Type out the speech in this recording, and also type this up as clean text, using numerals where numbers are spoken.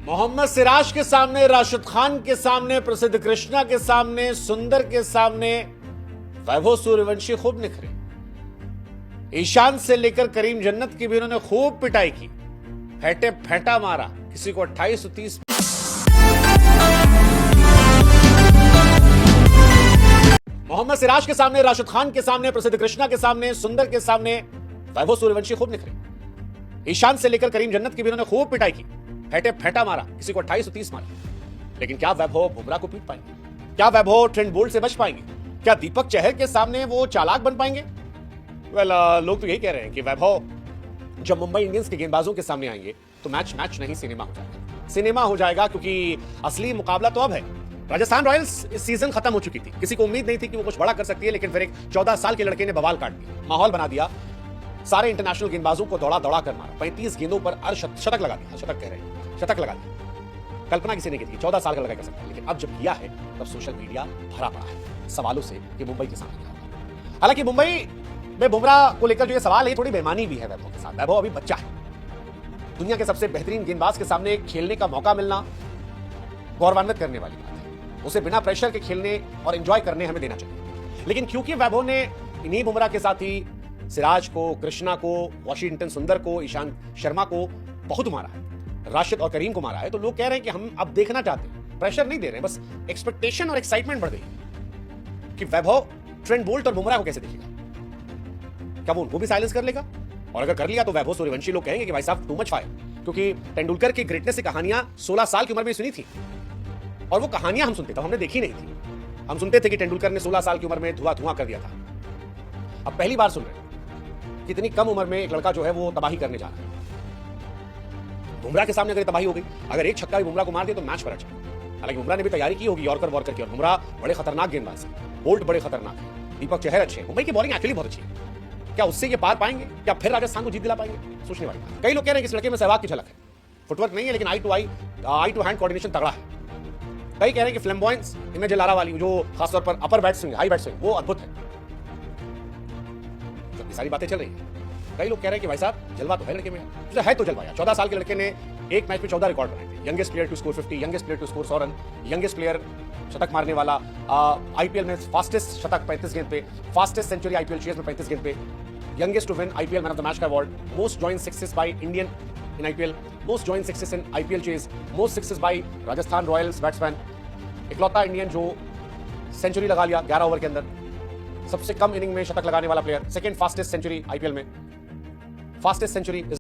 मोहम्मद सिराज के सामने, राशिद खान के सामने, प्रसिद्ध कृष्णा के सामने, सुंदर के सामने वैभव सूर्यवंशी खूब निखरे। ईशान से लेकर करीम जन्नत की भी उन्होंने खूब पिटाई की, फेंटे फेंटा मारा, किसी को 28-30। मोहम्मद सिराज के सामने, राशिद खान के सामने, प्रसिद्ध कृष्णा के सामने, सुंदर के सामने वैभव सूर्यवंशी खूब निखरे। ईशान से लेकर करीम जन्नत की भी उन्होंने खूब पिटाई की, फेंटे फेंटा मारा, किसी को 28-30 मारा। लेकिन क्या वैभव बुमराह को पीट पाएंगे? क्या वैभव ट्रेंट बोल्ट से बच पाएंगे? क्या दीपक चहर के सामने वो चालाक बन पाएंगे? लोग तो यही कह रहे हैं कि वैभव जब मुंबई इंडियंस के गेंदबाजों के सामने आएंगे तो मैच नहीं सिनेमा हो जाएगा। सिनेमा हो जाएगा, क्योंकि असली मुकाबला तो अब है। राजस्थान रॉयल्स इस सीजन खत्म हो चुकी थी, किसी को उम्मीद नहीं थी कि वो कुछ बड़ा कर सकती है, लेकिन फिर एक 14 साल के लड़के ने बवाल काट दिया, माहौल बना दिया, सारे इंटरनेशनल गेंदबाजों को दौड़ा दौड़ा कर मारा, 35 गेंदों पर शतक लगा दिया। शतक कह रहे हैं, शतक लगा दिया। कल्पना किसी ने की थी 14 साल का लड़का कर सकता है, लेकिन अब जब किया है तब सोशल मीडिया भरा पड़ा है सवालों से कि मुंबई के सामने क्या होगा। हालांकि मुंबई में बुमराह को लेकर जो ये सवाल है, थोड़ी बेईमानी भी है वैभव के साथ। वैभव अभी बच्चा है, दुनिया के सबसे बेहतरीन गेंदबाज के सामने खेलने का मौका मिलना गौरवान्वित करने वाली बात है। उसे बिना प्रेशर के खेलने और एंजॉय करने हमें देना चाहिए। लेकिन क्योंकि वैभव ने इन्हीं बुमराह के साथ ही सिराज को, कृष्णा को, वॉशिंगटन सुंदर को, ईशांत शर्मा को बहुत मारा है, राशिद और करीम को मारा है, तो लोग कह रहे हैं कि हम अब देखना चाहते हैं, प्रेशर नहीं दे रहे हैं, बस एक्सपेक्टेशन और एक्साइटमेंट बढ़ गई कि वैभव ट्रेंट बोल्ट और बुमराह को कैसे देखेगा। क्या वो उनको भी साइलेंस कर लेगा? और अगर कर लिया तो वैभव सूर्यवंशी लोग कहेंगे कि भाई साहब टू मच फायर, क्योंकि तेंदुलकर की ग्रेटनेस की कहानियां 16 साल की उम्र में सुनी थी, और वो कहानियां हम सुनते थे, हमने देखी नहीं थी। हम सुनते थे कि तेंदुलकर ने 16 साल की उम्र में धुआं कर दिया था। अब पहली बार सुन रहे हैं कितनी कम उम्र में एक लड़का जो है वो तबाही करने जा रहा है। बुमराह के सामने अगर तबाही हो गई, अगर एक छक्का भी बुमराह को मार दिया तो मैच पर अच्छा। हालांकि बुमराह ने भी तैयारी की होगी यॉर्कर वॉर्कर की, और बुमराह बड़े खतरनाक गेंदबाज है, बोल्ट बड़े खतरनाक है, दीपक चहर अच्छे हैं, मुंबई की बॉलिंग एक्चुअली बहुत अच्छी है। क्या उससे ये पार पाएंगे? क्या फिर राजस्थान को जीत दिला पाएंगे? सोचने वाली बात। कई लोग कह रहे हैं कि इस लड़के में सहवाग की झलक है, फुटवर्क नहीं है, लेकिन आई टू हैंड कोऑर्डिनेशन तगड़ा है। कई कह रहे हैं कि फ्लैम्बॉयंस इमेज लारा वाली जो खासतौर पर upper bat swing, high bat swing, वो अद्भुत है। तो सारी बातें चल रही है। कई लोग कह रहे हैं कि भाई साहब जलवा तो है लड़के में, है तो जलवा यार। 14 साल के लड़के ने एक मैच में 14 रिकॉर्ड बनाए थे। Youngest player to score 50, youngest player to score 100 run, youngest player शतक मारने वाला, आईपीएल में फास्टेस्ट शतक 35 गेंद पे, फास्टेस्ट सेंचुरी आईपीएल चेस में 35 गेंद पे, youngest to win IPL man of the match का award, most joint sixes by Indian in IPL, most joint sixes in IPL chase, most sixes by Rajasthan Royals batsman, इकलौता Indian जो century लगा लिया 11 over के अंदर, सबसे कम इनिंग में शतक लगाने वाला player, second fastest century IPL में, फास्टेस्ट सेंचुरी